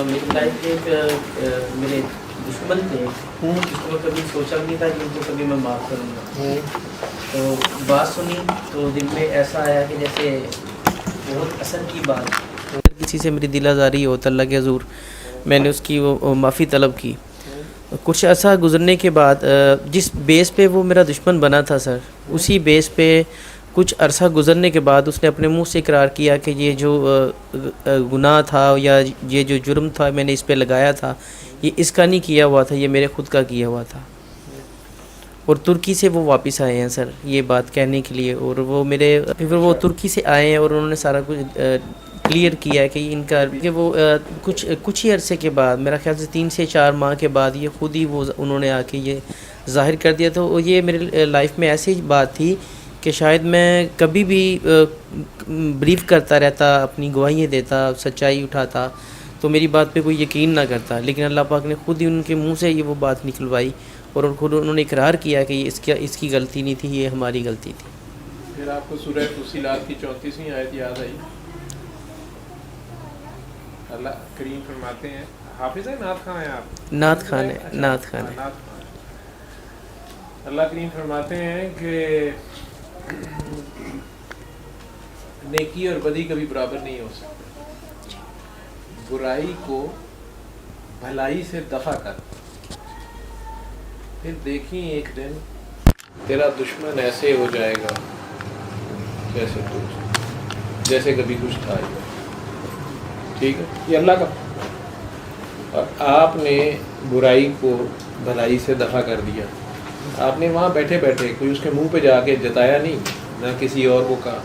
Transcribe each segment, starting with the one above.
میری لائف کے ایک میرے دشمن تھے جس کو میں کبھی سوچا بھی نہیں تھا کہ ان کو کبھی میں معاف کروں گا. تو بات سنی تو دل میں ایسا آیا کہ جیسے بہت اثر کی بات. اگر کسی سے میری دل آزاری ہو تو اللہ کے حضور میں نے اس کی وہ معافی طلب کی. کچھ عرصہ گزرنے کے بعد جس بیس پہ وہ میرا دشمن بنا تھا سر, اسی بیس پہ کچھ عرصہ گزرنے کے بعد اس نے اپنے منہ سے اقرار کیا کہ یہ جو گناہ تھا یا یہ جو جرم تھا میں نے اس پہ لگایا تھا یہ اس کا نہیں کیا ہوا تھا, یہ میرے خود کا کیا ہوا تھا. اور ترکی سے وہ واپس آئے ہیں سر یہ بات کہنے کے لیے. اور وہ میرے پھر وہ ترکی سے آئے ہیں اور انہوں نے سارا کچھ کلیئر کیا ہے کہ ان کا کہ وہ کچھ ہی عرصے کے بعد, میرا خیال سے 3 سے 4 ماہ کے بعد یہ خود ہی وہ انہوں نے آ کے یہ ظاہر کر دیا. تو یہ میرے لائف میں ایسی بات تھی کہ شاید میں کبھی بھی بریف کرتا رہتا, اپنی گواہیاں دیتا, سچائی اٹھاتا تو میری بات پہ کوئی یقین نہ کرتا, لیکن اللہ پاک نے خود ہی ان کے منہ سے یہ وہ بات نکلوائی اور خود انہوں نے اقرار کیا کہ یہ اس کی غلطی نہیں تھی, یہ ہماری غلطی تھی. پھر آپ کو سورہ فصیلات کی 34ویں آیت یاد آئی. اللہ کریم فرماتے ہیں, حافظ ہے نعت خواں ہیں آپ؟ نعت خواں ہے, نعت خواں ہے. اللہ کریم فرماتے ہیں کہ نیکی اور بدی کبھی برابر نہیں ہو سکتے, برائی کو بھلائی سے دفع کر. پھر دیکھیں ایک دن تیرا دشمن ایسے ہو جائے گا جیسے کبھی کچھ تھا ہی. ٹھیک ہے, یہ اللہ کا. اور آپ نے برائی کو بھلائی سے دفع کر دیا. آپ نے وہاں بیٹھے بیٹھے کوئی اس کے منہ پہ جا کے جتایا نہیں, نہ کسی اور کو کہا.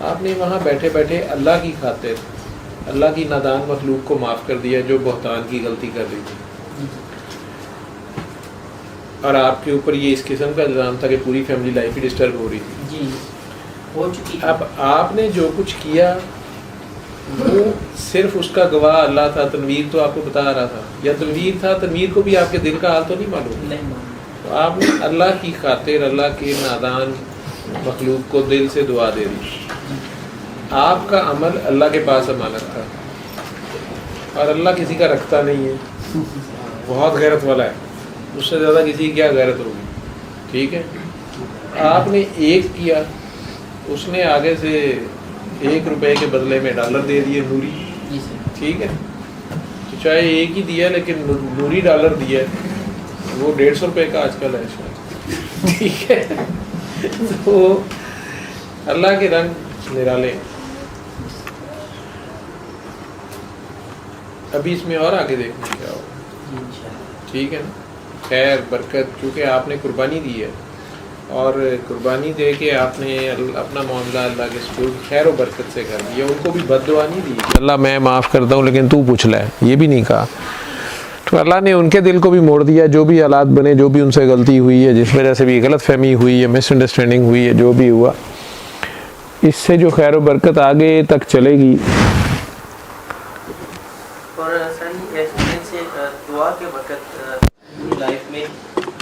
آپ نے وہاں بیٹھے بیٹھے اللہ کی خاطر اللہ کی نادان مخلوق کو معاف کر دیا جو بہتان کی غلطی کر رہی تھی. اور آپ کے اوپر یہ اس قسم کا الزام تھا کہ پوری فیملی لائف ہی ڈسٹرب ہو رہی تھی. جی ہو چکی. اب آپ نے جو کچھ کیا وہ صرف اس کا گواہ اللہ تھا. تنویر تو آپ کو بتا رہا تھا, یا تنویر تھا, تنویر کو بھی آپ کے دل کا حال تو نہیں معلوم. تو آپ نے اللہ کی خاطر اللہ کے نادان مخلوق کو دل سے دعا دے دی. آپ کا عمل اللہ کے پاس امانت تھا, اور اللہ کسی کا رکھتا نہیں ہے, بہت غیرت والا ہے, اس سے زیادہ کسی کی کیا غیرت ہوگی. ٹھیک ہے, آپ نے ایک کیا, اس نے آگے سے 1 روپے کے بدلے میں $1 دے دیے نوری. ٹھیک ہے, تو چاہے ایک ہی دیا لیکن نوری $1 دیا ہے, وہ 150 روپے کا آج کل ہے شاید. ٹھیک ہے, تو اللہ کے رنگ نرالے. ابھی اس میں اور آگے دیکھنے کیا ہو. ٹھیک ہے نا, خیر برکت, چونکہ آپ نے قربانی دی ہے اور قربانی دے کے آپ نے اپنا معاملہ اللہ کے سپرد خیر و برکت سے کر دیا. ان کو بھی بد دعا نہیں دی اللہ میں معاف کرتا ہوں لیکن تو پوچھ لے, یہ بھی نہیں کہا. تو اللہ نے ان کے دل کو بھی موڑ دیا. جو بھی حالات بنے, جو بھی ان سے غلطی ہوئی ہے, جس وجہ سے بھی غلط فہمی ہوئی ہے, مس انڈرسٹینڈنگ ہوئی ہے, جو بھی ہوا, اس سے جو خیر و برکت آگے تک چلے گی. اور سر ایکسپیرینس سے دعا کے وقت لائف میں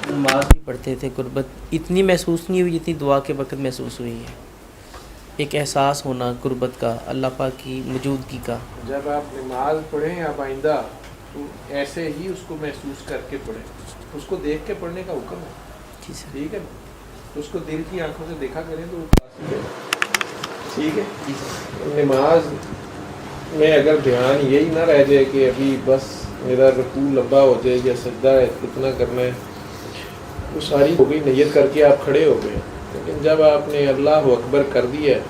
نماز بھی پڑھتے تھے, قربت اتنی محسوس نہیں ہوئی جتنی دعا کے وقت محسوس ہوئی ہے. ایک احساس ہونا قربت کا, اللہ پاک کی موجودگی کا. جب آپ نماز پڑھیں آپ آئندہ تو ایسے ہی اس کو محسوس کر کے پڑھیں, اس کو دیکھ کے پڑھنے کا حکم ہے. ٹھیک ہے, تو اس کو دل کی آنکھوں سے دیکھا کریں تو کافی ہے. ٹھیک ہے, نماز میں اگر دھیان یہی نہ رہ جائے کہ ابھی بس میرا رکوع لمبا ہو جائے یا سجدہ ہے کتنا کرنا ہے, وہ ساری ہو گئی, نیت کر کے آپ کھڑے ہو گئے. لیکن جب آپ نے اللہ اکبر کر دیا ہے,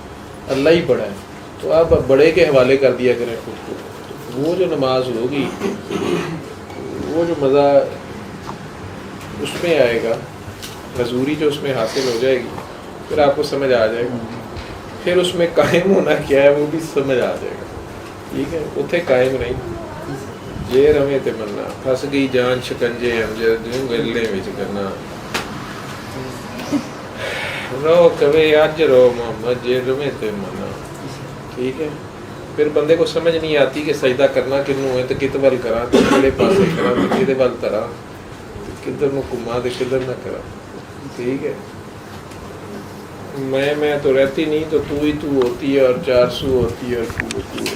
اللہ ہی پڑھا ہے, تو آپ بڑے کے حوالے کر دیا کریں خود کو. وہ جو نماز ہوگی, وہ جو مزہ اس میں آئے گا, حضوری جو اس میں حاصل ہو جائے گی, پھر آپ کو سمجھ آ جائے گا. پھر اس میں قائم ہونا کیا ہے وہ بھی سمجھ آ جائے گا. ٹھیک ہے, اتنے قائم نہیں. جے رمے تمنا پھس گئی جان شکنجے امجد گلے وچ کرنا رو کبھی اج رو محمد جے رمے تمنا. ٹھیک ہے, پھر بندے کو سمجھ نہیں آتی کہ سجدہ کرنا کنوں ہے, تو کت ول کراں, تو کہڑے پاسے کراں, تو کدے ول تراں, کدھر نو گھما تے کدھر نہ کراں. ٹھیک ہے, میں تو رہتی نہیں, تو ہی تو ہوتی ہے, اور 400 ہوتی ہے, اور تو ہوتی ہے.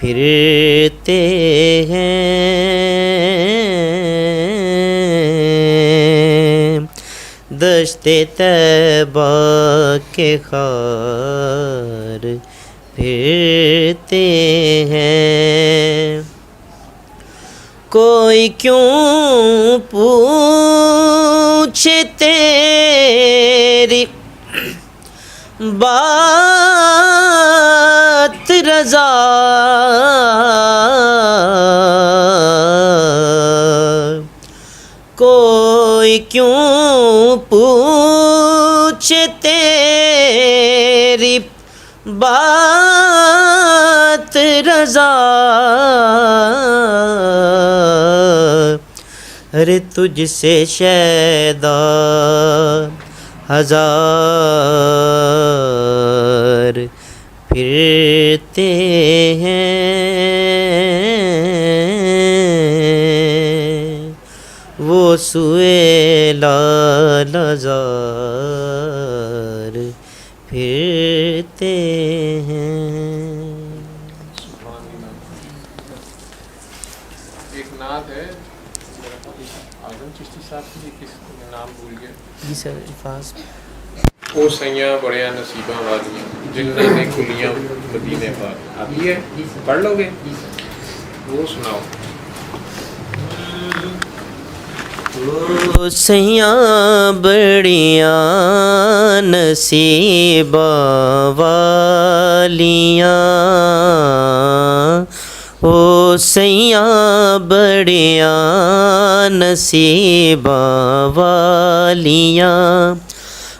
پھرتے ہیں، دشت طیبہ کے خار پھرتے ہیں، کوئی کیوں پوچھے تیری بات رضا، کوئی کیوں پوچھے تیری بات رضا، ارے تجھ سے شیدا ہزار پھرتے ہیں، وہ سوئے لال زار پھرتے ہیں۔ ایک نعت ہے اعظم چشتی صاحب کی، کس نام بھول گئے؟ جی سر، الفاظ او سیاں بڑیاں نصیباں والیاں جنہاں نے کلیاں مدینے پار، آتی ہے پڑھ لو گے؟ وہ سناؤ۔ او سیاں بڑیاں نصیباں والیاں، او سیاں بڑیاں نصیباں والیاں،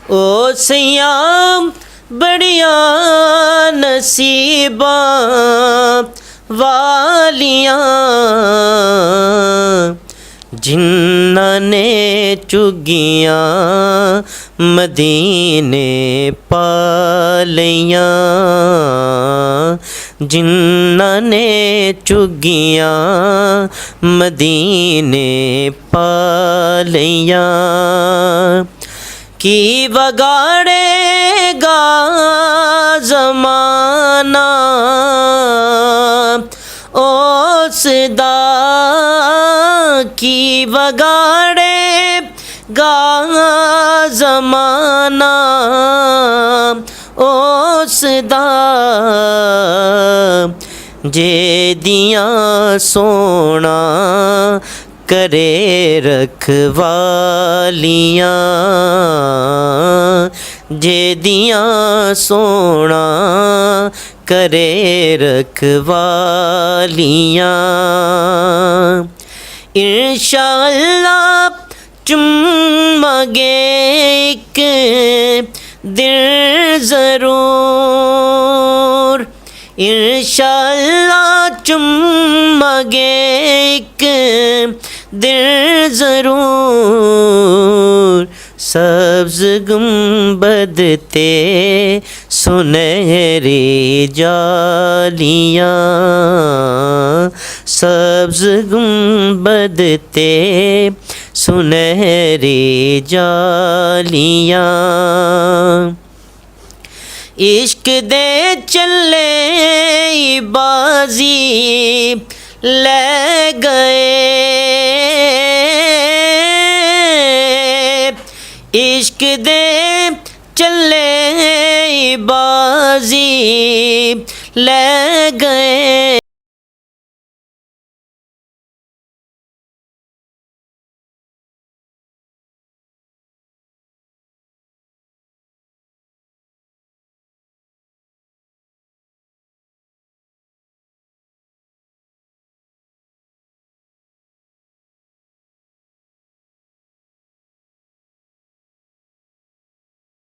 او سیاں بڑیاں نصیباں والیاں، جنہاں نے چگیاں مدینے پالیاں، جنہاں نے چگیاں مدینے پالیاں، کی بگاڑے گا زمانہ اس دا، کی بگاڑے گا زمانہ اس دا، جے دیاں سونا کرے رکھوالیاں، جے دیاں سونا کرے رکھوالیاں، انشاءاللہ چمگے ایک دن ضرور، انشاءاللہ چمگے ایک دن ضرور، سبز گنبد تے سنہری جالیاں، سبز گنبد تے سنہری جالیاں، عشق دے چلے بازی لے گئے، عشق دے چلے بازی لے گئے،